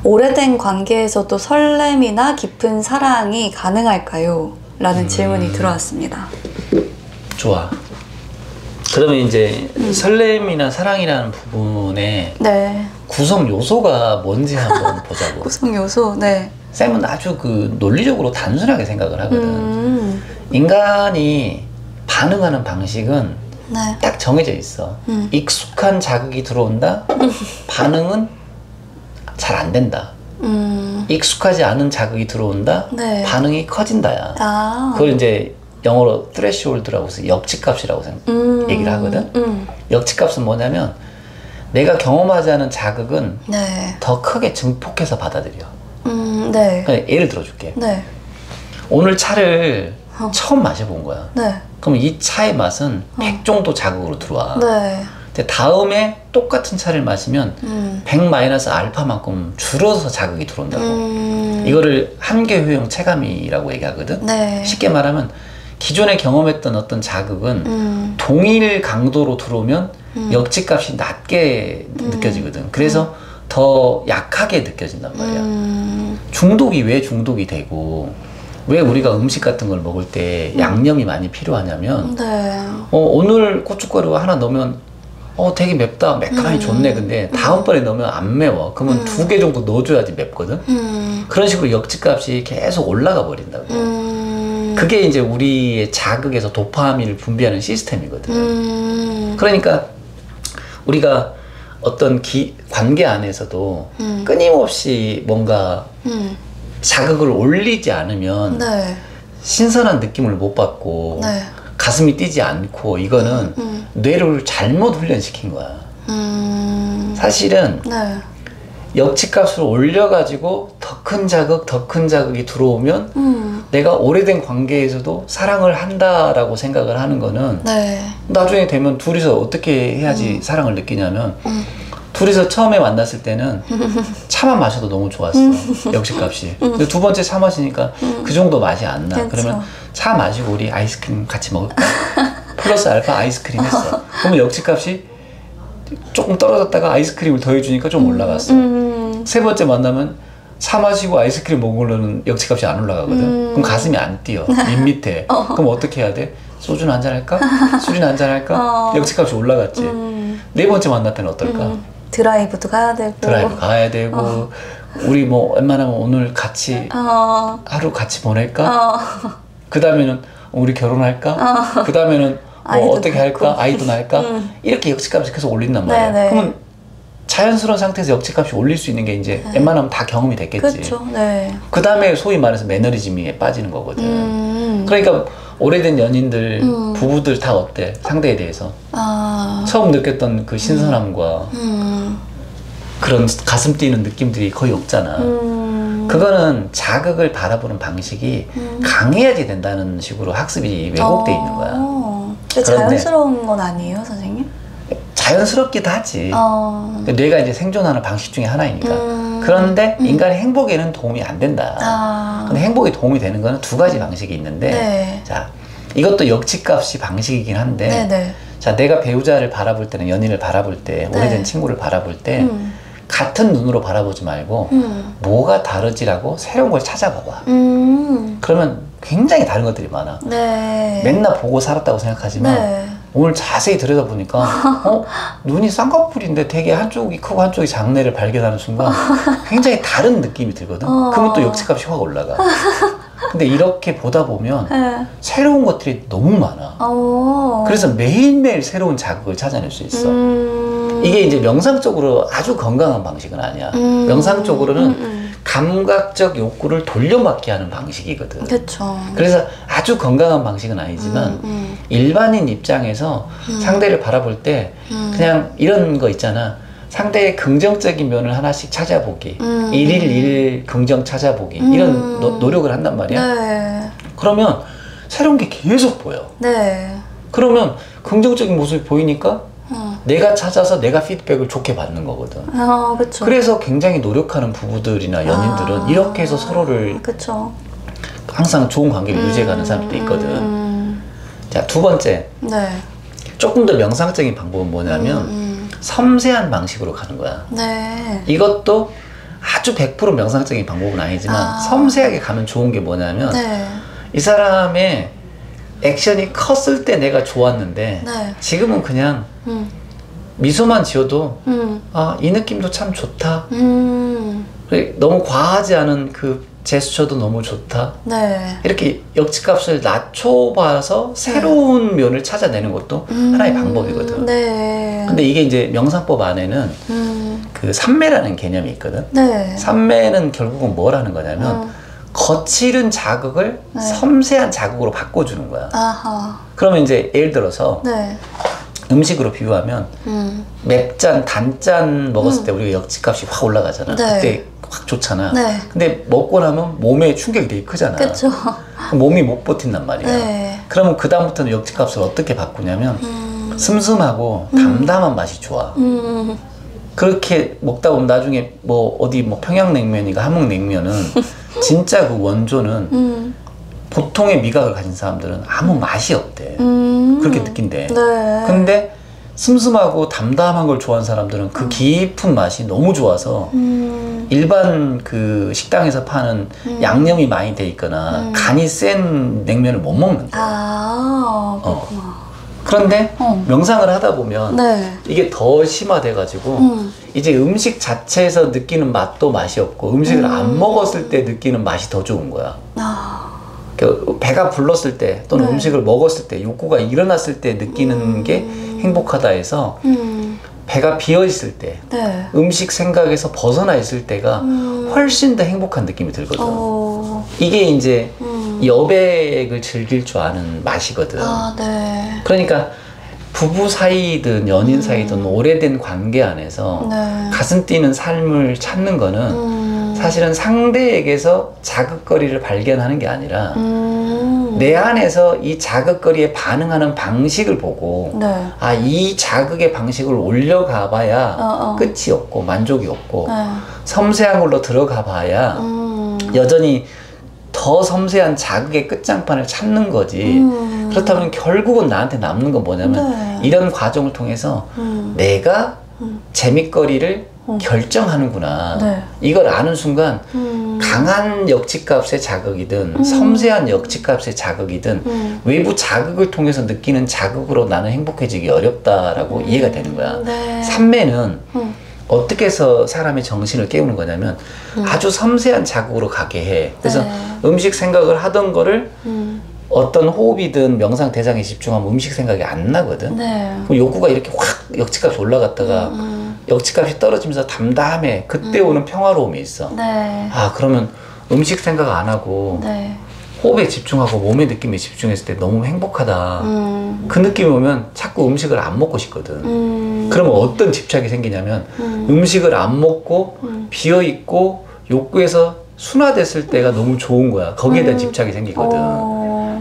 오래된 관계에서도 설렘이나 깊은 사랑이 가능할까요? 라는 질문이 들어왔습니다. 좋아. 그러면 이제 설렘이나 사랑이라는 부분에 네. 구성 요소가 뭔지 한번 보자고. 구성 요소, 네. 쌤은 아주 그 논리적으로 단순하게 생각을 하거든. 인간이 반응하는 방식은 네. 딱 정해져 있어. 익숙한 자극이 들어온다. 반응은 잘 안 된다. 익숙하지 않은 자극이 들어온다. 네. 반응이 커진다야. 아. 그걸 이제 영어로 threshold라고 해서 역치값이라고 얘기를 하거든. 역치값은 뭐냐면 내가 경험하지 않은 자극은 네. 더 크게 증폭해서 받아들여. 네. 그러니까 예를 들어줄게. 네. 오늘 차를 처음 마셔본 거야. 네. 그럼 이 차의 맛은 100 정도 자극으로 들어와. 네. 근데 다음에 똑같은 차를 마시면 100 마이너스 알파만큼 줄어서 자극이 들어온다고. 이거를 한계 효용 체감이라고 얘기하거든. 네. 쉽게 말하면 기존에 경험했던 어떤 자극은 동일 강도로 들어오면 역치값이 낮게 느껴지거든. 그래서 더 약하게 느껴진단 말이야. 중독이 왜 중독이 되고 왜 우리가 음식 같은 걸 먹을 때 양념이 많이 필요하냐면 네. 오늘 고춧가루 하나 넣으면 되게 맵다, 매콤하니 좋네. 근데 다음번에 넣으면 안 매워. 그러면 2개 정도 넣어줘야지 맵거든. 그런 식으로 역치값이 계속 올라가 버린다고. 그게 이제 우리의 자극에서 도파민을 분비하는 시스템이거든. 그러니까 우리가 어떤 관계 안에서도 끊임없이 뭔가 자극을 올리지 않으면 네. 신선한 느낌을 못 받고 네. 가슴이 뛰지 않고 이거는 뇌를 잘못 훈련시킨 거야. 사실은 네. 역치값을 올려가지고 더 큰 자극, 더 큰 자극이 들어오면 내가 오래된 관계에서도 사랑을 한다라고 생각을 하는 거는 네. 나중에 되면 둘이서 어떻게 해야지 사랑을 느끼냐면 둘이서 처음에 만났을 때는 차만 마셔도 너무 좋았어. 역치값이. 근데 두 번째 차 마시니까 그 정도 맛이 안 나. 그쵸. 그러면 차 마시고 우리 아이스크림 같이 먹을까? 플러스 알파 아이스크림 했어. 그러면 역치값이 조금 떨어졌다가 아이스크림을 더해주니까 좀 올라갔어. 세 번째 만나면 차 마시고 아이스크림 먹으려는 역치값이 안 올라가거든. 그럼 가슴이 안 뛰어. 밋밋해. 그럼 어떻게 해야 돼? 소주는 한잔 할까? 술이나 한잔 할까? 역치값이 올라갔지. 네 번째 만날 때는 어떨까? 드라이브도 가야 되고. 드라이브 가야 되고 우리 뭐 웬만하면 오늘 같이 하루 같이 보낼까? 그 다음에는 우리 결혼할까? 그 다음에는 뭐 어떻게 할까? 아이도 낳을까? 이렇게 역치값이 계속 올린단 말이야. 네네. 그러면 자연스러운 상태에서 역치값이 올릴 수 있는 게 이제 웬만하면 다 경험이 됐겠지. 그렇죠. 네. 그 다음에 소위 말해서 매너리즘에 빠지는 거거든. 그러니까 오래된 연인들, 부부들 다 어때? 상대에 대해서. 처음 느꼈던 그 신선함과 그런 가슴 뛰는 느낌들이 거의 없잖아. 그거는 자극을 바라보는 방식이 강해야지 된다는 식으로 학습이 왜곡돼 있는 거야. 근데 자연스러운 건 아니에요, 선생님? 자연스럽기도 하지. 뇌가 이제 생존하는 방식 중에 하나이니까. 그런데 인간의 행복에는 도움이 안 된다. 근데 행복에 도움이 되는 거는 두 가지 방식이 있는데, 네. 자, 이것도 역치값이 방식이긴 한데, 네네. 자, 내가 배우자를 바라볼 때는 연인을 바라볼 때, 오래된 친구를 바라볼 때, 같은 눈으로 바라보지 말고 뭐가 다르지라고 새로운 걸 찾아봐봐. 그러면 굉장히 다른 것들이 많아. 네. 맨날 보고 살았다고 생각하지만 네. 오늘 자세히 들여다보니까 눈이 쌍꺼풀인데 되게 한쪽이 크고 한쪽이 작네를 발견하는 순간 굉장히 다른 느낌이 들거든. 그러면 또 역치값이 확 올라가. 근데 이렇게 보다 보면 네. 새로운 것들이 너무 많아. 그래서 매일매일 새로운 자극을 찾아낼 수 있어. 이게 이제 명상적으로 아주 건강한 방식은 아니야. 명상적으로는 감각적 욕구를 돌려막기 하는 방식이거든. 그쵸. 그래서 아주 건강한 방식은 아니지만 일반인 입장에서 상대를 바라볼 때 그냥 이런 거 있잖아. 상대의 긍정적인 면을 하나씩 찾아보기, 일일 긍정 찾아보기, 이런 노력을 한단 말이야. 네. 그러면 새로운 게 계속 보여. 네. 그러면 긍정적인 모습이 보이니까 내가 찾아서 내가 피드백을 좋게 받는 거거든. 그쵸. 그래서 굉장히 노력하는 부부들이나 연인들은 이렇게 해서 서로를 그쵸. 항상 좋은 관계를 유지해가는 사람들도 있거든. 자, 두 번째. 네. 조금 더 명상적인 방법은 뭐냐면 섬세한 방식으로 가는 거야. 네. 이것도 아주 100% 명상적인 방법은 아니지만 섬세하게 가면 좋은 게 뭐냐면 네. 이 사람의 액션이 컸을 때 내가 좋았는데 네. 지금은 그냥 미소만 지어도 아, 이 느낌도 참 좋다. 너무 과하지 않은 그 제스처도 너무 좋다. 네. 이렇게 역지값을 낮춰봐서 새로운 면을 찾아내는 것도 하나의 방법이거든. 네. 근데 이게 이제 명상법 안에는 그 삼매라는 개념이 있거든. 네. 삼매는 결국은 뭘 하는 거냐면 거칠은 자극을 네. 섬세한 자극으로 바꿔주는 거야. 아하. 그러면 이제 예를 들어서 네. 음식으로 비유하면 맵짠, 단짠 먹었을 때 우리가 역지값이 확 올라가잖아. 네. 그때 확 좋잖아. 네. 근데 먹고 나면 몸에 충격이 되게 크잖아. 그쵸. 몸이 못 버틴단 말이야. 네. 그러면 그 다음부터는 역지값을 어떻게 바꾸냐면 슴슴하고 담담한 맛이 좋아. 그렇게 먹다 보면 나중에 뭐 어디 뭐 평양냉면이가 함흥냉면은 진짜 그 원조는 보통의 미각을 가진 사람들은 아무 맛이 없대. 그렇게 느낀대. 네. 근데 슴슴하고 담담한 걸 좋아하는 사람들은 그 깊은 맛이 너무 좋아서 일반 그 식당에서 파는 양념이 많이 돼 있거나 간이 센 냉면을 못 먹는 거야. 아, 그렇구나. 그런데 명상을 하다 보면 네. 이게 더 심화돼 가지고 이제 음식 자체에서 느끼는 맛도 맛이 없고 음식을 안 먹었을 때 느끼는 맛이 더 좋은 거야. 그 배가 불렀을 때 또는 네. 음식을 먹었을 때 욕구가 일어났을 때 느끼는 게 행복하다 해서 배가 비어 있을 때 네. 음식 생각에서 벗어나 있을 때가 훨씬 더 행복한 느낌이 들거든. 이게 이제 여백을 즐길 줄 아는 맛이거든. 아, 네. 그러니까 부부 사이든 연인 사이든 오래된 관계 안에서 네. 가슴 뛰는 삶을 찾는 거는 사실은 상대에게서 자극거리를 발견하는 게 아니라 내 안에서 이 자극거리에 반응하는 방식을 보고 네. 아, 이 자극의 방식을 올려가 봐야 끝이 없고 만족이 없고 네. 섬세한 걸로 들어가 봐야 여전히 더 섬세한 자극의 끝장판을 찾는 거지. 그렇다면 결국은 나한테 남는 건 뭐냐면 네. 이런 과정을 통해서 내가 재밌거리를 결정하는구나. 네. 이걸 아는 순간 강한 역지값의 자극이든 섬세한 역지값의 자극이든 외부 자극을 통해서 느끼는 자극으로 나는 행복해지기 어렵다라고 이해가 되는 거야. 네. 삼매는 어떻게 해서 사람의 정신을 깨우는 거냐면 아주 섬세한 자극으로 가게 해. 그래서 네. 음식 생각을 하던 거를 어떤 호흡이든 명상 대상에 집중하면 음식 생각이 안 나거든. 네. 그럼 욕구가 이렇게 확 역지값이 올라갔다가 역지값이 떨어지면서 담담해. 그때 오는 평화로움이 있어. 네. 아, 그러면 음식 생각 안 하고 네. 호흡에 집중하고 몸의 느낌에 집중했을 때 너무 행복하다. 그 느낌이 오면 자꾸 음식을 안 먹고 싶거든. 그러면 어떤 집착이 생기냐면 음식을 안 먹고 비어있고 욕구에서 순화됐을 때가 너무 좋은 거야. 거기에 대한 집착이 생기거든.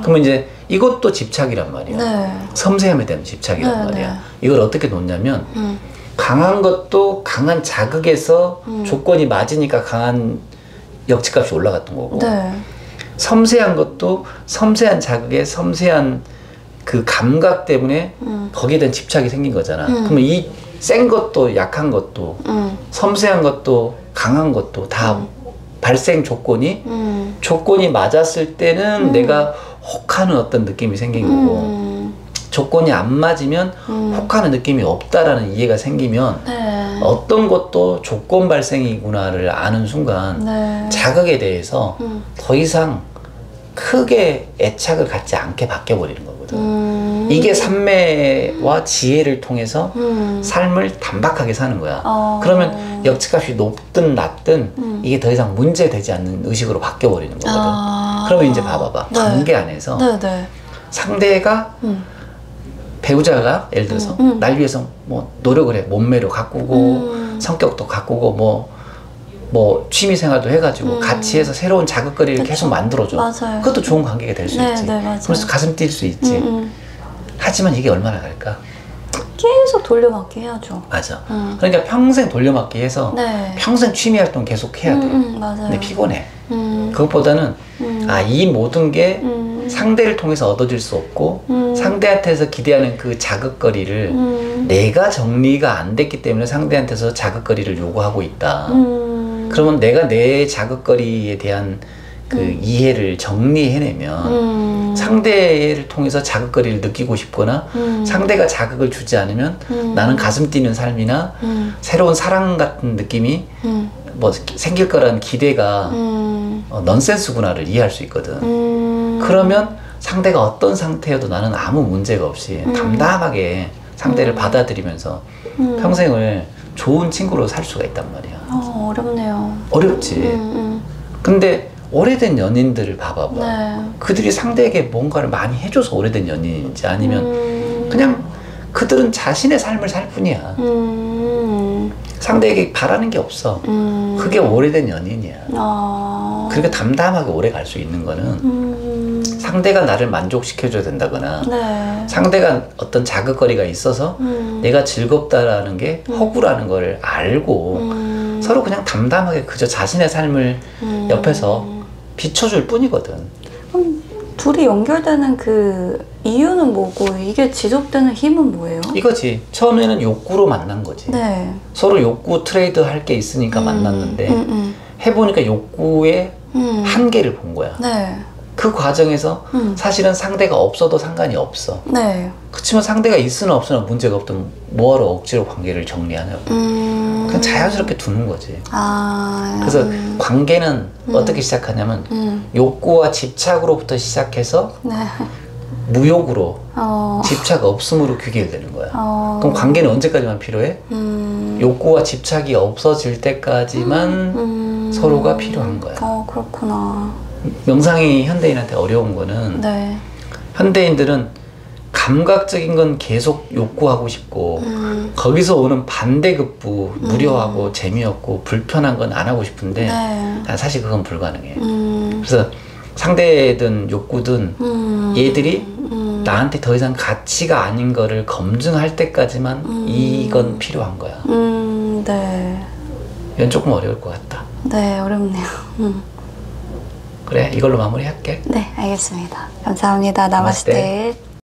그러면 이제 이것도 집착이란 말이야. 네. 섬세함에 대한 집착이란 네, 말이야. 네. 이걸 어떻게 놓냐면 강한 것도 강한 자극에서 조건이 맞으니까 강한 역지값이 올라갔던 거고 네. 섬세한 것도 섬세한 자극에 섬세한 그 감각 때문에 거기에 대한 집착이 생긴 거잖아. 그러면 이 센 것도 약한 것도 섬세한 것도 강한 것도 다 발생 조건이 조건이 맞았을 때는 내가 혹하는 어떤 느낌이 생긴 거고 조건이 안 맞으면 혹하는 느낌이 없다라는 이해가 생기면 네. 어떤 것도 조건 발생이구나를 아는 순간 네. 자극에 대해서 더 이상 크게 애착을 갖지 않게 바뀌어버리는 거거든. 이게 삼매와 지혜를 통해서 삶을 단박하게 사는 거야. 그러면 역지값이 높든 낮든 이게 더 이상 문제되지 않는 의식으로 바뀌어버리는 거거든. 그러면 이제 봐봐봐. 네. 관계 안에서 네, 네. 상대가 배우자가 예를 들어서 날 위해서 뭐 노력을 해. 몸매도 가꾸고 성격도 가꾸고 뭐 취미생활도 해가지고 같이 해서 새로운 자극거리를 그쵸. 계속 만들어줘. 맞아요. 그것도 좋은 관계가 될 수 네, 있지. 네, 맞아요. 그래서 가슴 뛸 수 있지. 하지만 이게 얼마나 갈까? 계속 돌려막기 해야죠. 맞아. 그러니까 평생 돌려막기 해서 네. 평생 취미활동 계속 해야 돼. 맞아요. 근데 피곤해. 그것보다는 이 모든 게 상대를 통해서 얻어질 수 없고 상대한테서 기대하는 그 자극거리를 내가 정리가 안 됐기 때문에 상대한테서 자극거리를 요구하고 있다. 그러면 내가 내 자극거리에 대한 그 이해를 정리해내면 상대를 통해서 자극거리를 느끼고 싶거나 상대가 자극을 주지 않으면 나는 가슴 뛰는 삶이나 새로운 사랑 같은 느낌이 뭐 생길 거라는 기대가 넌센스구나를 이해할 수 있거든. 그러면 상대가 어떤 상태여도 나는 아무 문제가 없이 담담하게 상대를 받아들이면서 평생을 좋은 친구로 살 수가 있단 말이야. 어렵네요. 어렵지. 근데 오래된 연인들을 봐봐봐. 네. 그들이 상대에게 뭔가를 많이 해줘서 오래된 연인인지 아니면 그냥 그들은 자신의 삶을 살 뿐이야. 상대에게 바라는 게 없어. 그게 오래된 연인이야. 그렇게 담담하게 오래 갈 수 있는 거는 상대가 나를 만족시켜줘야 된다거나 네. 상대가 어떤 자극거리가 있어서 내가 즐겁다라는 게 허구라는 걸 알고 서로 그냥 담담하게 그저 자신의 삶을 옆에서 비춰줄 뿐이거든. 그럼 둘이 연결되는 그 이유는 뭐고 이게 지속되는 힘은 뭐예요? 이거지. 처음에는 욕구로 만난 거지. 네. 서로 욕구 트레이드 할 게 있으니까 만났는데 해보니까 욕구의 한계를 본 거야. 네. 그 과정에서 사실은 상대가 없어도 상관이 없어. 네. 그치만 상대가 있으나 없으나 문제가 없던 뭐하러 억지로 관계를 정리하냐고. 그냥 자연스럽게 두는 거지. 그래서 관계는 어떻게 시작하냐면 욕구와 집착으로부터 시작해서 네. 무욕으로 집착 없음으로 귀결되는 거야. 그럼 관계는 언제까지만 필요해? 욕구와 집착이 없어질 때까지만 서로가 필요한 거야. 그렇구나. 명상이 현대인한테 어려운 거는 네. 현대인들은 감각적인 건 계속 욕구하고 싶고 거기서 오는 반대급부 무료하고 재미없고 불편한 건 안 하고 싶은데 난 사실 그건 불가능해. 그래서 상대든 욕구든 얘들이 나한테 더 이상 가치가 아닌 거를 검증할 때까지만 이건 필요한 거야. 네. 이건 조금 어려울 것 같다. 네, 어렵네요. 그래, 이걸로 마무리할게. 네, 알겠습니다. 감사합니다. 나마스테.